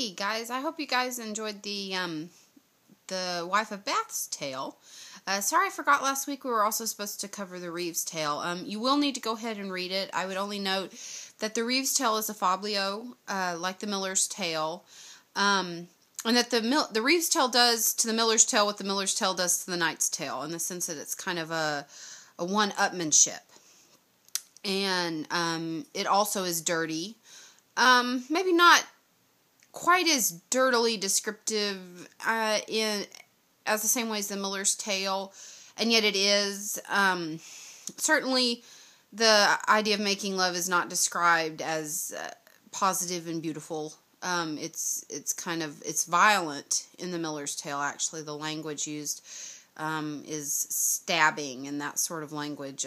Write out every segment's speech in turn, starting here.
Hey guys, I hope you guys enjoyed the Wife of Bath's tale. Sorry I forgot last week we were also supposed to cover the Reeves tale. You will need to go ahead and read it. I would only note that the Reeves tale is a fablio, like the Miller's tale. And that the Reeves tale does to the Miller's tale what the Miller's tale does to the Knight's tale, in the sense that it's kind of a one-upmanship. And it also is dirty. Maybe not quite as dirtily descriptive as the same way as the Miller's tale, and yet it is. Certainly, the idea of making love is not described as positive and beautiful. It's violent in the Miller's tale. Actually, the language used is stabbing and that sort of language.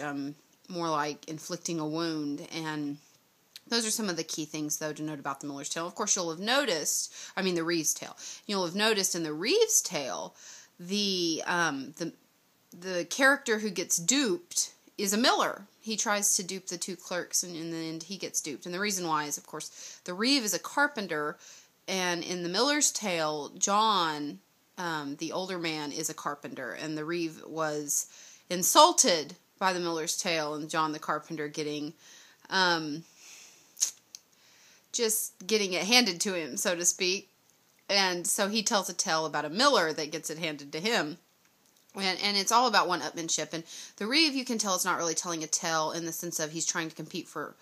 More like inflicting a wound. And those are some of the key things, though, to note about the Miller's tale. Of course, you'll have noticed, the Reeves tale. You'll have noticed in the Reeves tale, the character who gets duped is a miller. He tries to dupe the two clerks, and in the end, he gets duped. And the reason why is, of course, the Reeve is a carpenter, and in the Miller's tale, John, the older man, is a carpenter, and the Reeve was insulted by the Miller's tale, and John the carpenter getting it handed to him, so to speak. And so he tells a tale about a miller that gets it handed to him. And it's all about one-upmanship. And the Reeve, you can tell, it's not really telling a tale in the sense of he's trying to compete for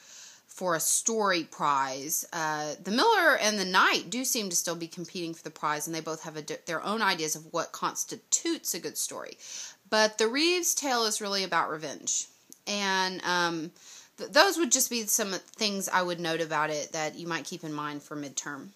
a story prize. The Miller and the Knight do seem to still be competing for the prize, and they both have their own ideas of what constitutes a good story. But the Reeves tale is really about revenge. And those would just be some things I would note about it that you might keep in mind for midterm.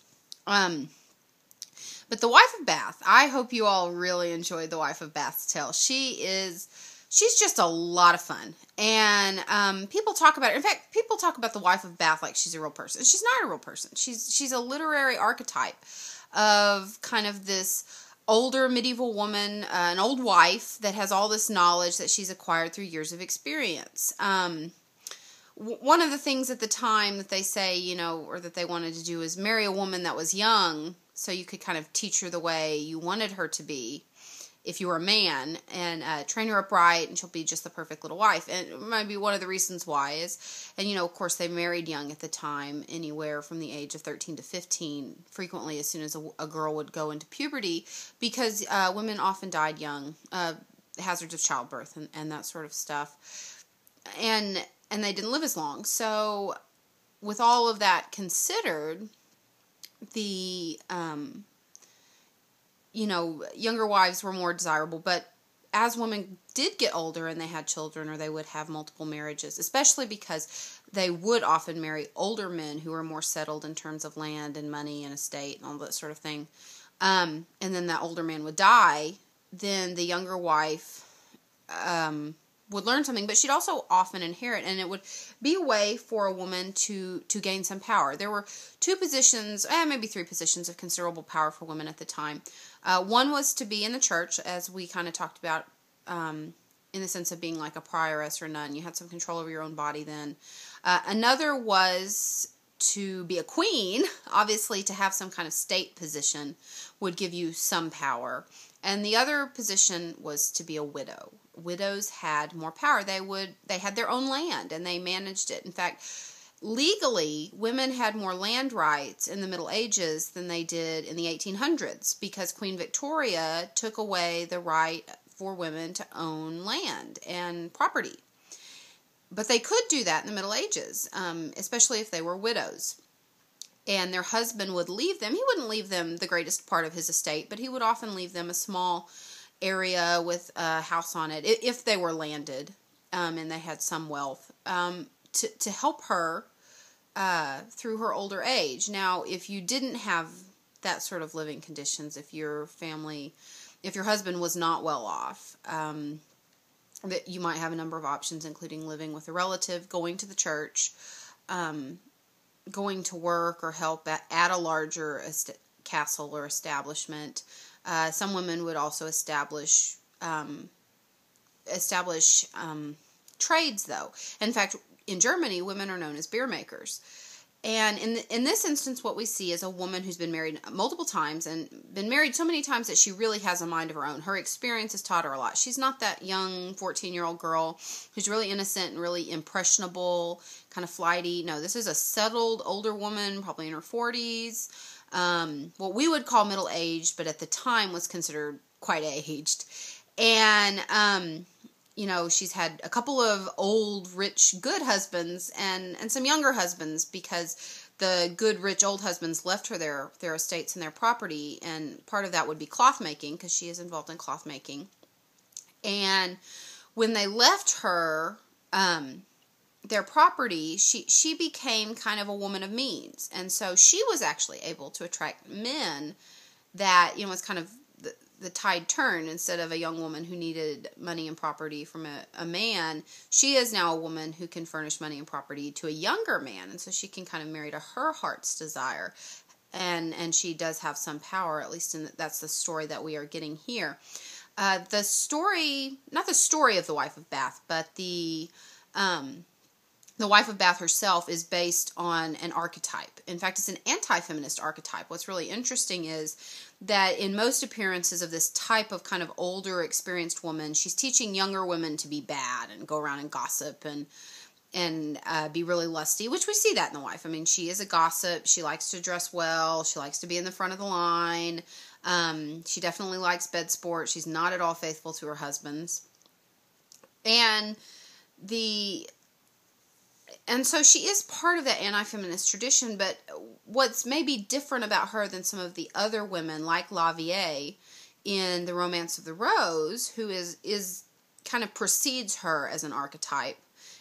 But the Wife of Bath, I hope you all really enjoyed the Wife of Bath's tale. She's just a lot of fun. And people talk about her. In fact, people talk about the Wife of Bath like she's a real person. She's not a real person. She's a literary archetype of kind of this older medieval woman, an old wife that has all this knowledge that she's acquired through years of experience. One of the things at the time that they say, or that they wanted to do is marry a woman that was young, so you could kind of teach her the way you wanted her to be if you were a man, and train her up right, and she'll be just the perfect little wife. And it might be one of the reasons why is, and of course they married young at the time, anywhere from the age of 13 to 15, frequently as soon as a girl would go into puberty, because women often died young, hazards of childbirth and that sort of stuff. And they didn't live as long. So with all of that considered, the younger wives were more desirable. But as women did get older and they had children, or they would have multiple marriages, especially because they would often marry older men who were more settled in terms of land and money and estate and all that sort of thing, and then that older man would die, then the younger wife would learn something, but she'd also often inherit, and it would be a way for a woman to gain some power. There were two positions, maybe three positions of considerable power for women at the time. One was to be in the church, as we kind of talked about, in the sense of being like a prioress or nun. You had some control over your own body then. Another was to be a queen. Obviously, to have some kind of state position would give you some power. And the other position was to be a widow. Widows had more power. They had their own land, and they managed it. In fact, legally, women had more land rights in the Middle Ages than they did in the 1800s, because Queen Victoria took away the right for women to own land and property. But they could do that in the Middle Ages, especially if they were widows. And their husband would leave them. He wouldn't leave them the greatest part of his estate, but he would often leave them a small area with a house on it, if they were landed, and they had some wealth, to help her through her older age. Now, if you didn't have that sort of living conditions, if your husband was not well off, that you might have a number of options, including living with a relative, going to the church, going to work or help at a larger castle or establishment. Some women would also establish trades, though. In fact, in Germany, women are known as beer makers. And in this instance, what we see is a woman who's been married multiple times and been married so many times that she really has a mind of her own. Her experience has taught her a lot. She's not that young 14-year-old girl who's really innocent and really impressionable, kind of flighty. No, this is a settled older woman, probably in her 40s, what we would call middle-aged, but at the time was considered quite aged. And she's had a couple of old, rich, good husbands and some younger husbands, because the good, rich, old husbands left her their estates and their property, and part of that would be cloth making, because she is involved in cloth making. And when they left her their property, she became kind of a woman of means, and so she was actually able to attract men that, was kind of the tide turned. Instead of a young woman who needed money and property from a man, she is now a woman who can furnish money and property to a younger man, and so she can kind of marry to her heart's desire, and she does have some power, at least that's the story that we are getting here. The story, not the story of the wife of Bath, but the wife of Bath herself is based on an archetype. In fact, it's an anti-feminist archetype. What's really interesting is that in most appearances of this type of kind of older, experienced woman, she's teaching younger women to be bad and go around and gossip and be really lusty, which we see that in the wife. I mean, she is a gossip. She likes to dress well. She likes to be in the front of the line. She definitely likes bed sports. She's not at all faithful to her husbands. And so she is part of that anti-feminist tradition, but what's maybe different about her than some of the other women, like La Vieille in The Romance of the Rose, who is kind of precedes her as an archetype,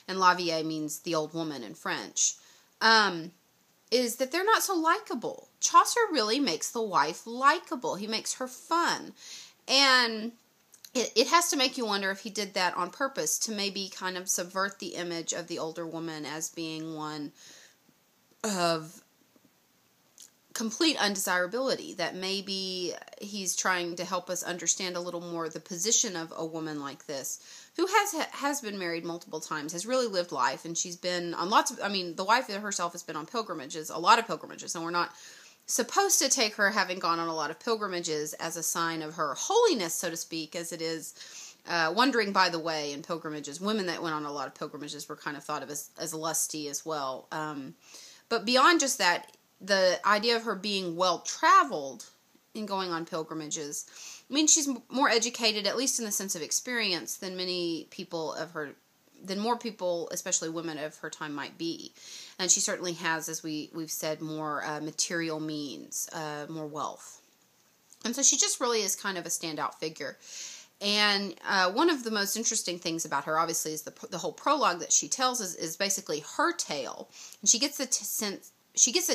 and La Vieille means the old woman in French, is that they're not so likable. Chaucer really makes the wife likable. He makes her fun, and it has to make you wonder if he did that on purpose, to maybe kind of subvert the image of the older woman as being one of complete undesirability, that maybe he's trying to help us understand a little more the position of a woman like this, who has been married multiple times, has really lived life, and she's been on the wife herself has been on pilgrimages, a lot of pilgrimages, and we're not supposed to take her having gone on a lot of pilgrimages as a sign of her holiness, so to speak, as it is wandering by the way in pilgrimages. Women that went on a lot of pilgrimages were kind of thought of as lusty as well. But beyond just that, the idea of her being well-traveled in going on pilgrimages, I mean, she's more educated, at least in the sense of experience, than more people, especially women of her time, might be. And she certainly has, as we've said, more material means, more wealth. And so she just really is kind of a standout figure. And one of the most interesting things about her, obviously, is the whole prologue that she tells is basically her tale. And she gets a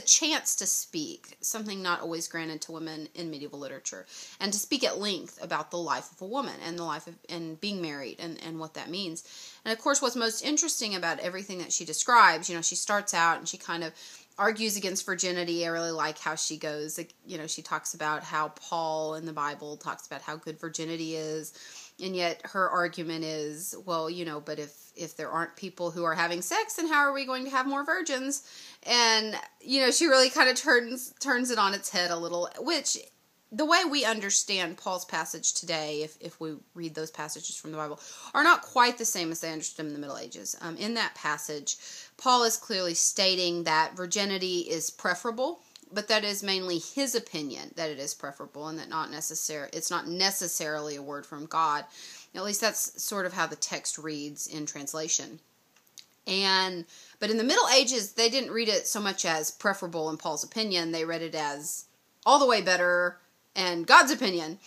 chance to speak, something not always granted to women in medieval literature, and to speak at length about the life of a woman and the life of and being married and what that means. And of course, what's most interesting about everything that she describes, she starts out and she kind of argues against virginity. I really like how she goes, she talks about how Paul in the Bible talks about how good virginity is, and yet her argument is, well, but if there aren't people who are having sex, then how are we going to have more virgins? And, she really kind of turns it on its head a little, which the way we understand Paul's passage today, if we read those passages from the Bible, are not quite the same as they understood them in the Middle Ages. In that passage, Paul is clearly stating that virginity is preferable, but that is mainly his opinion that it is preferable, and that it's not necessarily a word from God. At least that's sort of how the text reads in translation. But in the Middle Ages, they didn't read it so much as preferable in Paul's opinion. They read it as all the way better and God's opinion.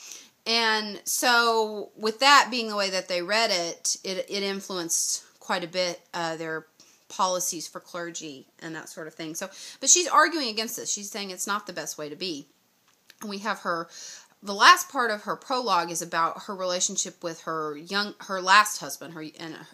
And so with that being the way that they read it, it influenced quite a bit their policies for clergy and that sort of thing. But she's arguing against this. She's saying it's not the best way to be. And we have the last part of her prologue is about her relationship with her last husband,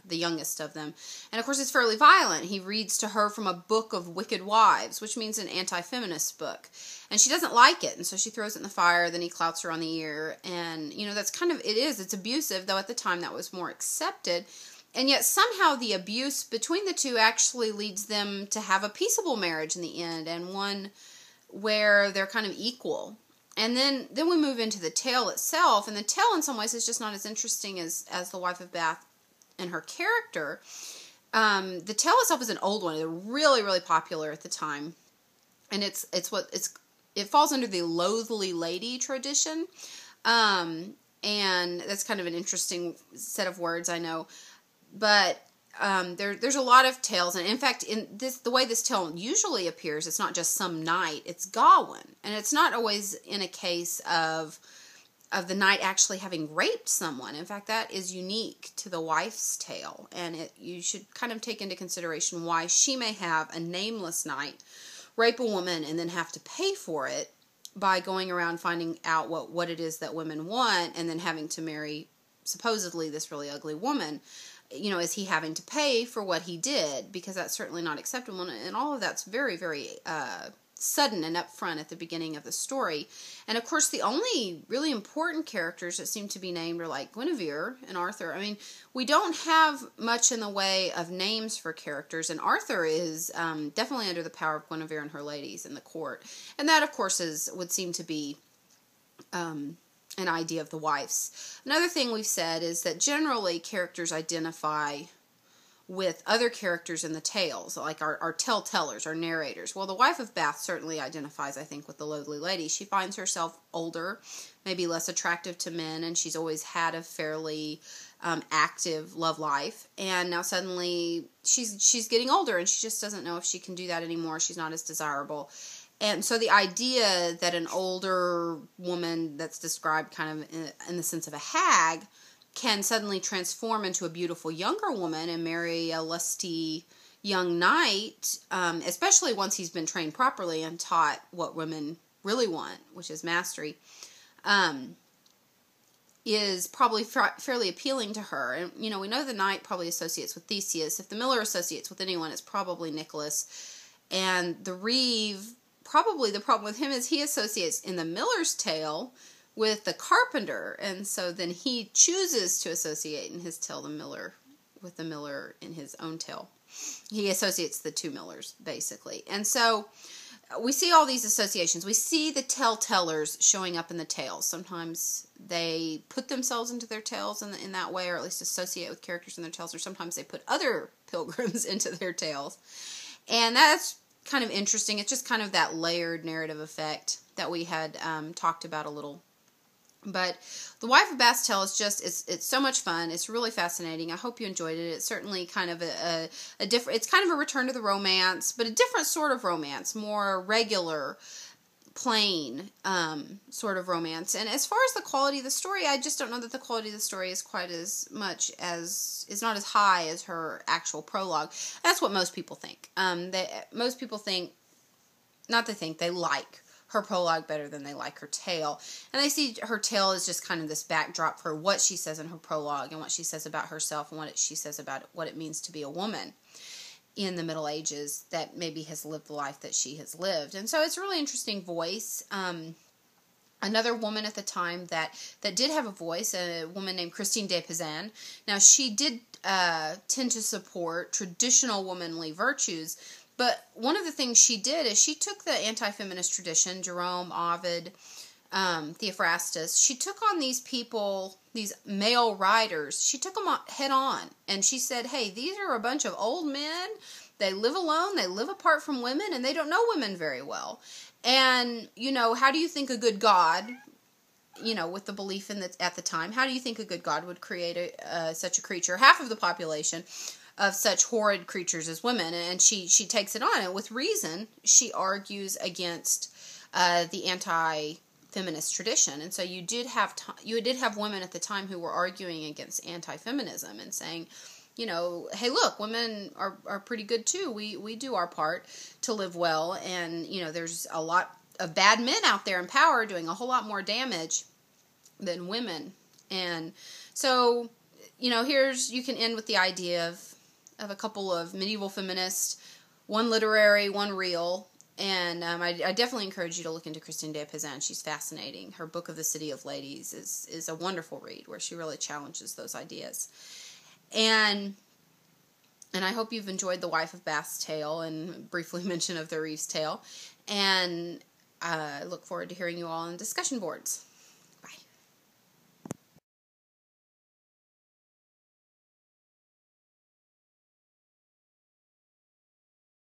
the youngest of them. And of course it's fairly violent. He reads to her from a book of wicked wives, which means an anti-feminist book. And she doesn't like it, and so she throws it in the fire, then he clouts her on the ear. And, that's it's abusive, though at the time that was more accepted. And yet somehow the abuse between the two actually leads them to have a peaceable marriage in the end, and one where they're kind of equal. And then we move into the tale itself, and the tale in some ways is just not as interesting as The Wife of Bath and her character. The tale itself is an old one. They're really, really popular at the time. And it falls under the Loathly Lady tradition. And that's kind of an interesting set of words, I know. But there's a lot of tales, and in fact, the way this tale usually appears, it's not just some knight, it's Gawain, and it's not always in a case of the knight actually having raped someone. In fact, that is unique to the wife's tale, and you should kind of take into consideration why she may have a nameless knight rape a woman and then have to pay for it by going around finding out what it is that women want, and then having to marry supposedly this really ugly woman. Is he having to pay for what he did? Because that's certainly not acceptable. And all of that's very, very sudden and upfront at the beginning of the story. And of course, the only really important characters that seem to be named are like Guinevere and Arthur. I mean, we don't have much in the way of names for characters. And Arthur is definitely under the power of Guinevere and her ladies in the court. And that, of course, would seem to be an idea of the wife's. Another thing we've said is that generally characters identify with other characters in the tales, like our telltellers, our narrators. Well, the Wife of Bath certainly identifies, I think, with the Loathly Lady. She finds herself older, maybe less attractive to men, and she's always had a fairly active love life. And now suddenly she's getting older, and she just doesn't know if she can do that anymore. She's not as desirable. And so the idea that an older woman that's described kind of in the sense of a hag can suddenly transform into a beautiful younger woman and marry a lusty young knight, especially once he's been trained properly and taught what women really want, which is mastery, is probably fairly appealing to her. And, we know the knight probably associates with Theseus. If the miller associates with anyone, it's probably Nicholas. And the reeve, probably the problem with him is he associates in the miller's tale with the carpenter, and so then he chooses to associate in his tale with the miller in his own tale. He associates the two millers, basically. And so we see all these associations. We see the telltellers showing up in the tales. Sometimes they put themselves into their tales in that way, or at least associate with characters in their tales, or sometimes they put other pilgrims into their tales. And that's kind of interesting. It's just kind of that layered narrative effect that we had talked about a little. But The Wife of Bath's tale is just, it's so much fun. It's really fascinating. I hope you enjoyed it. It's certainly kind of a different, it's kind of a return to the romance, but a different sort of romance, more regular, plain sort of romance. And as far as the quality of the story, I just don't know that the quality of the story is quite as much as, is not as high as her actual prologue. That's what most people think. Most people think, they like her prologue better than they like her tale. And they see her tale as just kind of this backdrop for what she says in her prologue and what she says about herself and what she says about what it means to be a woman in the Middle Ages that maybe has lived the life that she has lived. And so it's a really interesting voice. Another woman at the time that did have a voice, a woman named Christine de Pizan. Now, she did tend to support traditional womanly virtues, but one of the things she did is she took the anti-feminist tradition, Jerome, Ovid, Theophrastus. She took on these people, these male writers, she took them head on. And she said, hey, these are a bunch of old men. They live alone. They live apart from women, and they don't know women very well. And, how do you think a good God, with the belief in that at the time, how do you think a good God would create such a creature, half of the population, of such horrid creatures as women? And she takes it on, and with reason, she argues against the anti-feminist tradition. And so you did have women at the time who were arguing against anti-feminism and saying, hey, look, women are pretty good too. We do our part to live well, and there's a lot of bad men out there in power doing a whole lot more damage than women. And so you can end with the idea of a couple of medieval feminists, one literary, one real, and I definitely encourage you to look into Christine de Pizan. She's fascinating. Her book of the City of Ladies is a wonderful read where she really challenges those ideas. And And I hope you've enjoyed The Wife of Bath's tale and briefly mention of the Reeves tale. And I look forward to hearing you all on discussion boards.